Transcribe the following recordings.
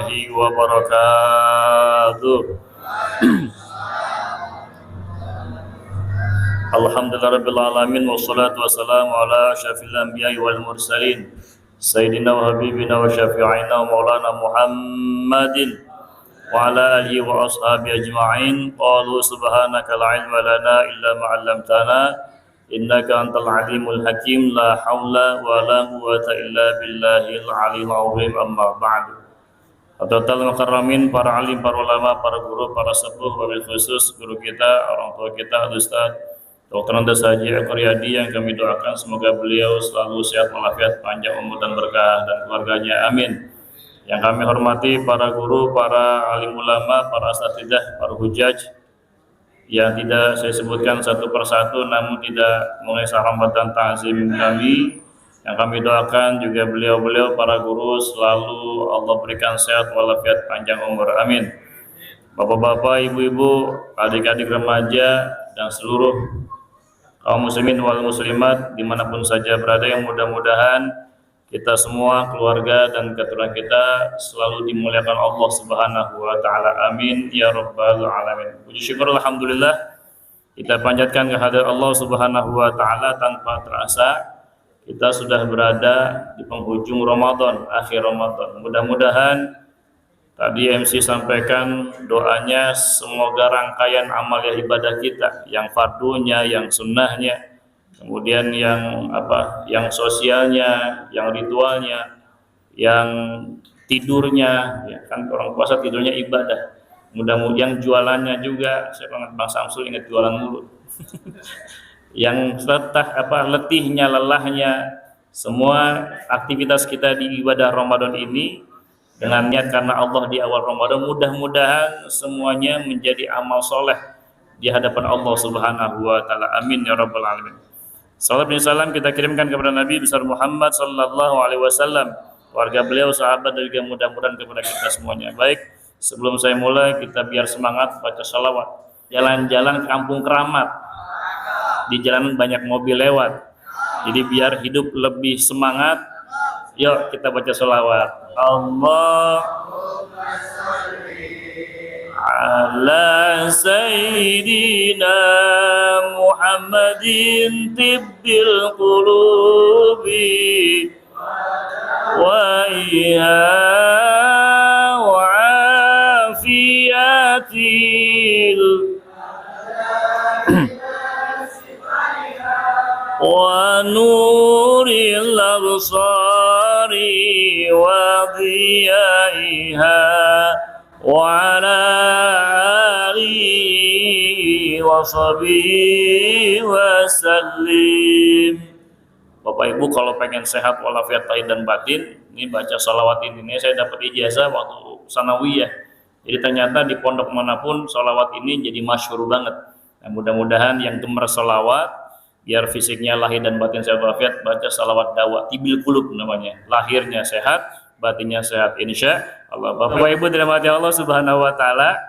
warahmatullahi wabarakatuh. Alhamdulillahirabbil alamin wassalatu wassalamu ala asyrafil anbiya'i wal mursalin sayyidina wa habibina wa syafi'ina wa maulana Muhammadin wa ala alihi wa ashabihi ajma'in. Qalu subhanaka la ilma lana illa ma 'allamtana innaka antal alimul hakim. La haula wa la quwwata illa billahil aliyyil azim. Amma ba'du. Hadratal mukarramin, para alim, para ulama, para guru, para sepuh, wabil khusus guru kita, orang tua kita, Ustaz Dr. Andes Haji Eko Riyadi, yang kami doakan semoga beliau selalu sehat walafiat, panjang umur dan berkah, dan keluarganya, amin. Yang kami hormati para guru, para alim ulama, para asatidzah, para hujaj yang tidak saya sebutkan satu persatu, namun tidak mengesah rahmat dan ta'zim kami. Yang kami doakan juga beliau-beliau para guru selalu Allah berikan sehat walafiat, panjang umur, amin. Bapak-bapak, ibu-ibu, adik-adik remaja, dan seluruh kaum muslimin wal muslimat dimanapun saja berada, yang mudah-mudahan kita semua, keluarga dan keturunan kita selalu dimuliakan Allah Subhanahu wa taala, amin ya rabbal alamin. Puji syukur alhamdulillah kita panjatkan kehadirat Allah Subhanahu wa taala. Tanpa terasa kita sudah berada di penghujung Ramadan, akhir Ramadan. Mudah-mudahan tadi MC sampaikan doanya semoga rangkaian amal ibadah kita, yang fardunya, yang sunnahnya, kemudian yang sosialnya, yang ritualnya, yang tidurnya, ya kan orang puasa tidurnya ibadah. Mudah-mudahan jualannya juga, saya banget Bang Samsul ingat jualan mulu. Yang letihnya, lelahnya, semua aktivitas kita di ibadah Ramadan ini dengan niat karena Allah di awal Ramadan, mudah-mudahan semuanya menjadi amal soleh di hadapan Allah Subhanahu wa taala, amin ya rabbal alamin. Salawat dan salam kita kirimkan kepada Nabi besar Muhammad sallallahu alaihi wasallam, keluarga beliau, sahabat, dan juga mudah-mudahan kepada kita semuanya. Baik, sebelum saya mulai, kita biar semangat baca salawat. Jalan-jalan kampung keramat, di jalanan banyak mobil lewat, jadi biar hidup lebih semangat. Yuk kita baca salawat. Allahumma sholli ala sayyidina Muhammadin tibbil qulubi wa iya wa afiyatil wa nuril absari wa dhiyaiha wa ala alihi wa sahbihi wa sallim. Bapak Ibu, kalau pengen sehat walafiat lahir dan batin, ini baca salawat ini. Saya dapat ijazah waktu sanawiyah, jadi ternyata di pondok manapun salawat ini jadi masyhur banget. Nah, mudah-mudahan yang gemar salawat biar fisiknya lahir dan batin sehat walafiat, baca salawat dawa tibil qulub namanya, lahirnya sehat, batinnya sehat insya Allah. Bapak Ibu dirahmati Allah Subhanahu wa taala.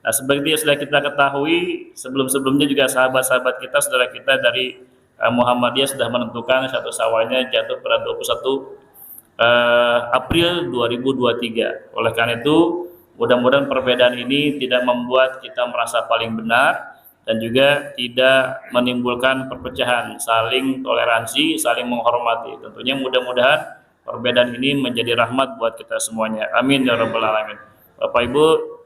Nah, seperti yang sudah kita ketahui, sebelum-sebelumnya juga sahabat-sahabat kita, saudara kita dari Muhammadiyah sudah menentukan satu Syawalnya jatuh pada 21 April 2023. Oleh karena itu, mudah-mudahan perbedaan ini tidak membuat kita merasa paling benar dan juga tidak menimbulkan perpecahan, saling toleransi, saling menghormati. Tentunya mudah-mudahan perbedaan ini menjadi rahmat buat kita semuanya, amin ya rabbal alamin. Bapak Ibu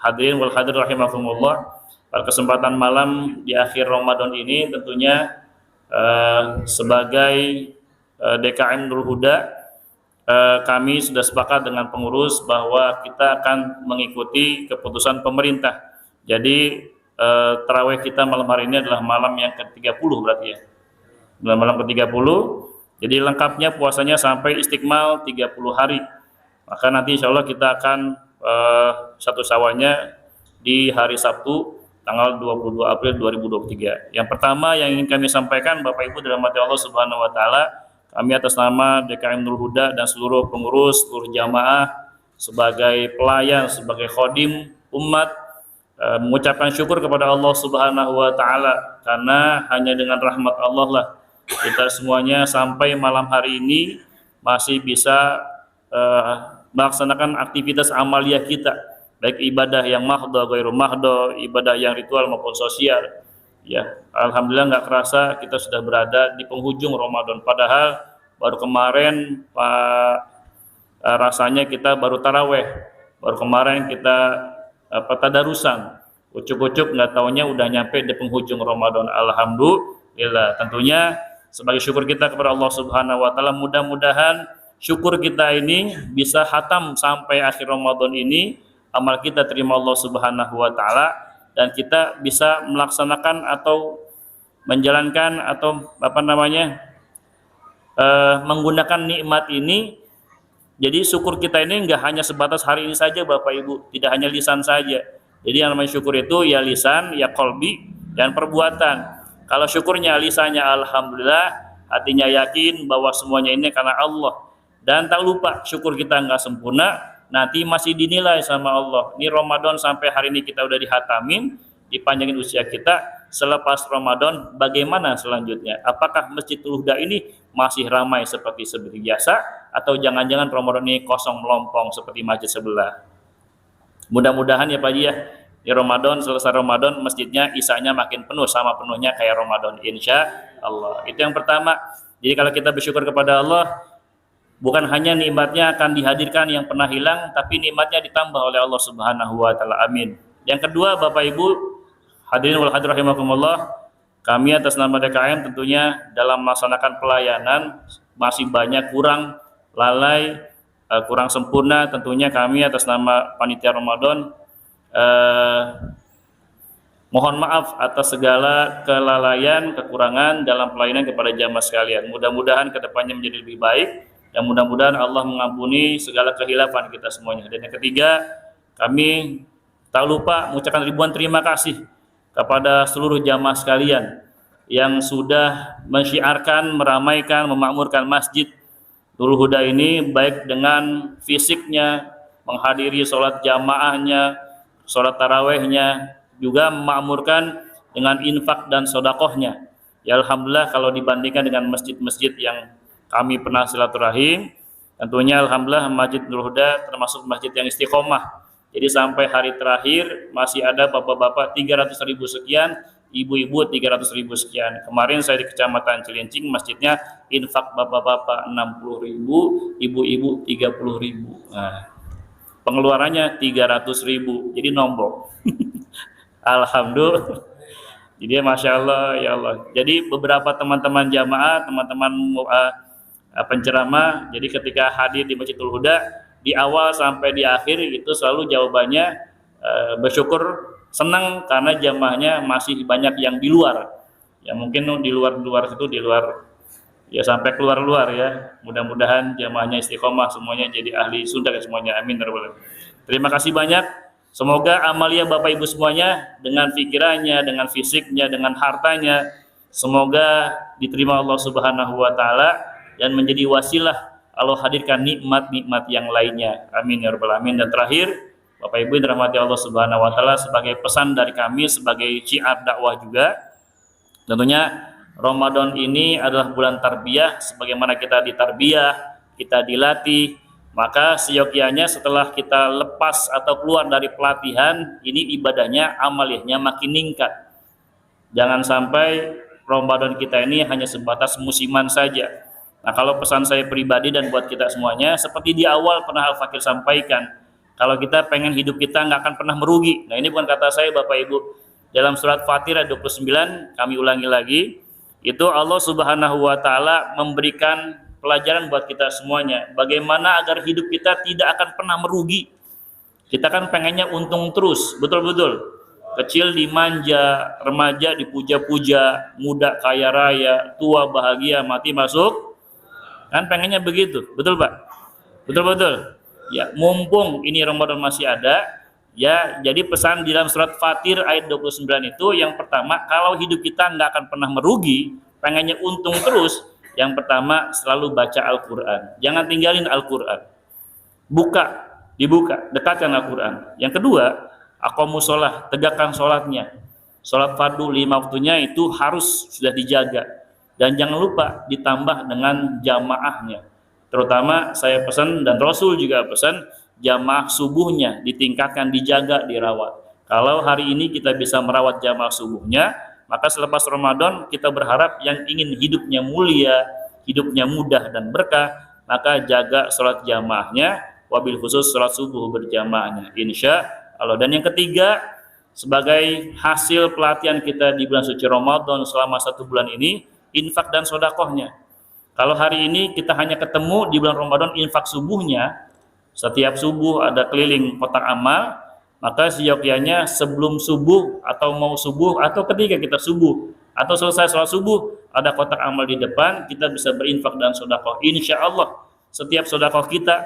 hadirin wal hadir rahimakumullah, pada kesempatan malam di akhir Ramadan ini tentunya sebagai DKM Nurul Huda, kami sudah sepakat dengan pengurus bahwa kita akan mengikuti keputusan pemerintah. Jadi tarawih kita malam hari ini adalah malam yang ke-30 berarti ya. Malam ke-30. Jadi lengkapnya puasanya sampai istiqmal 30 hari. Maka nanti insya Allah kita akan satu Syawalnya di hari Sabtu tanggal 22 April 2023. Yang pertama yang ingin kami sampaikan, Bapak Ibu dirahmati Allah Subhanahu wa taala, kami atas nama DKM Nurul Huda dan seluruh pengurus, seluruh jamaah, sebagai pelayan, sebagai khodim umat, mengucapkan syukur kepada Allah Subhanahu wa taala, karena hanya dengan rahmat Allah lah kita semuanya sampai malam hari ini masih bisa melaksanakan aktivitas amaliyah kita, baik ibadah yang mahdo, ghairu mahdo, ibadah yang ritual maupun sosial. Ya, alhamdulillah nggak kerasa kita sudah berada di penghujung Ramadan. Padahal baru kemarin rasanya kita baru taraweh, baru kemarin kita tadarusan. Ucuk-ucuk nggak taunya udah nyampe di penghujung Ramadan. Alhamdulillah. Tentunya sebagai syukur kita kepada Allah Subhanahu wa taala, mudah-mudahan syukur kita ini bisa khatam sampai akhir Ramadan ini, amal kita terima Allah Subhanahu wa taala, dan kita bisa melaksanakan atau menjalankan atau menggunakan nikmat ini. Jadi syukur kita ini enggak hanya sebatas hari ini saja Bapak Ibu, tidak hanya lisan saja. Jadi yang namanya syukur itu ya lisan, ya qalbi, dan perbuatan. Kalau syukurnya lisannya alhamdulillah, hatinya yakin bahwa semuanya ini karena Allah. Dan tak lupa syukur kita enggak sempurna, nanti masih dinilai sama Allah. Ini Ramadan sampai hari ini kita udah dihatamin, dipanjangin usia kita. Selepas Ramadan bagaimana selanjutnya? Apakah Masjidul Huda ini masih ramai seperti biasa, atau jangan-jangan Ramadan ini kosong melompong seperti masjid sebelah? Mudah-mudahan ya Pak Haji ya, di Ramadan, selesai Ramadan masjidnya isanya makin penuh, sama penuhnya kayak Ramadan, insya Allah. Itu yang pertama. Jadi kalau kita bersyukur kepada Allah, bukan hanya nikmatnya akan dihadirkan yang pernah hilang, tapi nikmatnya ditambah oleh Allah Subhanahu wa taala. Amin. Yang kedua, Bapak Ibu hadirin wal hadirat rahimakumullah, kami atas nama DKM tentunya dalam melaksanakan pelayanan masih banyak kurang lalai, kurang sempurna. Tentunya kami atas nama panitia Ramadan mohon maaf atas segala kelalaian, kekurangan dalam pelayanan kepada jamaah sekalian. Mudah-mudahan kedepannya menjadi lebih baik, dan mudah-mudahan Allah mengampuni segala kehilafan kita semuanya. Dan yang ketiga, kami tak lupa mengucapkan ribuan terima kasih kepada seluruh jamaah sekalian yang sudah mensyiarkan, meramaikan, memakmurkan Masjid Nurul Huda ini, baik dengan fisiknya, menghadiri sholat jamaahnya, sholat tarawehnya, juga memakmurkan dengan infak dan sodakohnya. Ya alhamdulillah, kalau dibandingkan dengan masjid-masjid yang kami pernah silaturahim, tentunya alhamdulillah Masjid Nurul Huda termasuk masjid yang istiqomah. Jadi sampai hari terakhir masih ada bapak-bapak 300.000 sekian, ibu-ibu 300.000 sekian. Kemarin saya di Kecamatan Cilincing, masjidnya infak bapak-bapak 60.000, ibu-ibu 30.000. Nah, pengeluarannya 300.000, jadi nombok. Alhamdulillah. Jadi Masya Allah, ya Allah. Jadi beberapa teman-teman jamaah, teman-teman penceramah, jadi ketika hadir di Masjidul Huda, di awal sampai di akhir itu selalu jawabannya bersyukur, senang karena jamaahnya masih banyak yang di luar. Ya mungkin di luar situ, di luar ya sampai keluar ya. Mudah-mudahan jamaahnya istiqomah semuanya, jadi ahli Sunda semuanya. Amin. Terima kasih banyak. Semoga amalia Bapak Ibu semuanya dengan pikirannya, dengan fisiknya, dengan hartanya, semoga diterima Allah Subhanahu wa taala dan menjadi wasilah Allah hadirkan nikmat-nikmat yang lainnya. Amin ya rabbal alamin. Dan terakhir, Bapak Ibu yang dirahmati Allah Subhanahu wa taala, sebagai pesan dari kami sebagai syiar dakwah juga, tentunya Ramadan ini adalah bulan tarbiyah. Sebagaimana kita ditarbiyah, kita dilatih, maka seyogyanya setelah kita lepas atau keluar dari pelatihan ini, ibadahnya, amaliyahnya makin meningkat. Jangan sampai Ramadan kita ini hanya sebatas musiman saja. Nah, kalau pesan saya pribadi dan buat kita semuanya, seperti di awal pernah Al-Fakir sampaikan, kalau kita pengen hidup kita nggak akan pernah merugi. Nah, ini bukan kata saya Bapak Ibu. Dalam surat Fatir ayat 29, kami ulangi lagi, itu Allah Subhanahu wa taala memberikan pelajaran buat kita semuanya, bagaimana agar hidup kita tidak akan pernah merugi. Kita kan pengennya untung terus, betul-betul. Kecil dimanja, remaja dipuja-puja, muda kaya raya, tua bahagia, mati masuk. Kan pengennya begitu, betul Pak? Betul-betul. Ya, mumpung ini Ramadan masih ada, ya, jadi pesan di dalam surat Fatir ayat 29 itu, yang pertama, kalau hidup kita nggak akan pernah merugi, pengennya untung terus, yang pertama selalu baca Al-Quran. Jangan tinggalin Al-Quran. Dibuka, dekatkan Al-Quran. Yang kedua, aqomus sholah, tegakkan sholatnya. Sholat fardu 5 waktunya itu harus sudah dijaga. Dan jangan lupa ditambah dengan jamaahnya. Terutama saya pesan dan Rasul juga pesan jamaah subuhnya ditingkatkan, dijaga, dirawat. Kalau hari ini kita bisa merawat jamaah subuhnya, maka selepas Ramadan kita berharap yang ingin hidupnya mulia, hidupnya mudah dan berkah, maka jaga sholat jamaahnya, wabil khusus sholat subuh berjamaahnya, insya Allah. Dan yang ketiga, sebagai hasil pelatihan kita di bulan suci Ramadan selama 1 bulan ini, infak dan sodakohnya. Kalau hari ini kita hanya ketemu di bulan Ramadan infak subuhnya, setiap subuh ada keliling kotak amal, maka seyogyanya sebelum subuh atau mau subuh atau ketika kita subuh atau selesai sholat subuh ada kotak amal di depan, kita bisa berinfak dan sodakoh. Insya Allah setiap sodakoh kita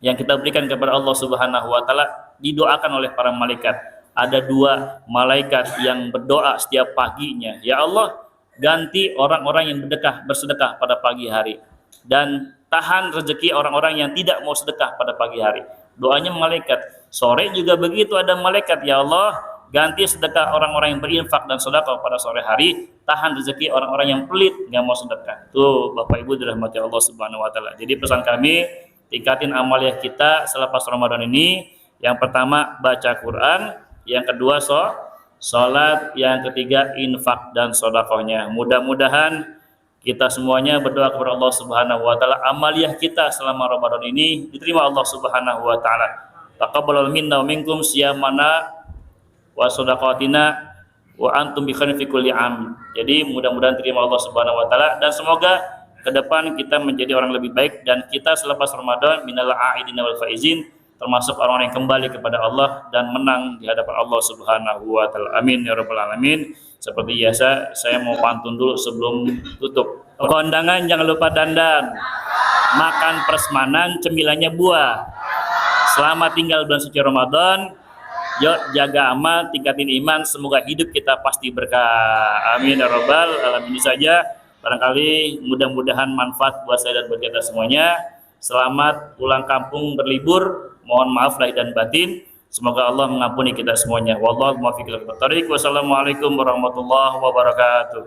yang kita berikan kepada Allah Subhanahu Wa Taala didoakan oleh para malaikat. Ada 2 malaikat yang berdoa setiap paginya, ya Allah, ganti orang-orang yang bersedekah pada pagi hari dan tahan rezeki orang-orang yang tidak mau sedekah pada pagi hari. Doanya malaikat. Sore juga begitu, ada malaikat, ya Allah, ganti sedekah orang-orang yang berinfak dan sedekah pada sore hari, tahan rezeki orang-orang yang pelit nggak mau sedekah. Tuh Bapak Ibu dirahmati Allah Subhanahu Wa Taala. Jadi pesan kami, tingkatin amaliah kita selepas Ramadan ini. Yang pertama baca Quran, yang kedua sholat, yang ketiga infak dan sodakohnya. Mudah-mudahan kita semuanya berdoa kepada Allah Subhanahu Wa Taala, amaliah kita selama Ramadan ini diterima Allah Subhanahu Wa Taala. Taqabbalallahu minna wa minkum siyamana wa shadaqatina wa antum bi khairin fi kulli am. Jadi mudah-mudahan terima Allah Subhanahu Wa Taala, dan semoga ke depan kita menjadi orang lebih baik, dan kita selepas Ramadan minal a'idina wal faizin, termasuk orang yang kembali kepada Allah dan menang di hadapan Allah Subhanahu Wa Taala. Amin ya rabbal alamin. Seperti biasa saya mau pantun dulu sebelum tutup. Kondangan jangan lupa dandan, makan prasmanan cemilannya buah. Selamat tinggal bulan suci Ramadan. Yuk jaga amal, tingkatin iman, semoga hidup kita pasti berkah. Amin ya rabbal alamin. Ini saja, barangkali mudah-mudahan manfaat buat saya dan buat kita semuanya. Selamat pulang kampung berlibur. Mohon maaf lahir dan batin. Semoga Allah mengampuni kita semuanya. Wallahu muwaffiq ila aqwamit thoriq. Wassalamualaikum warahmatullahi wabarakatuh.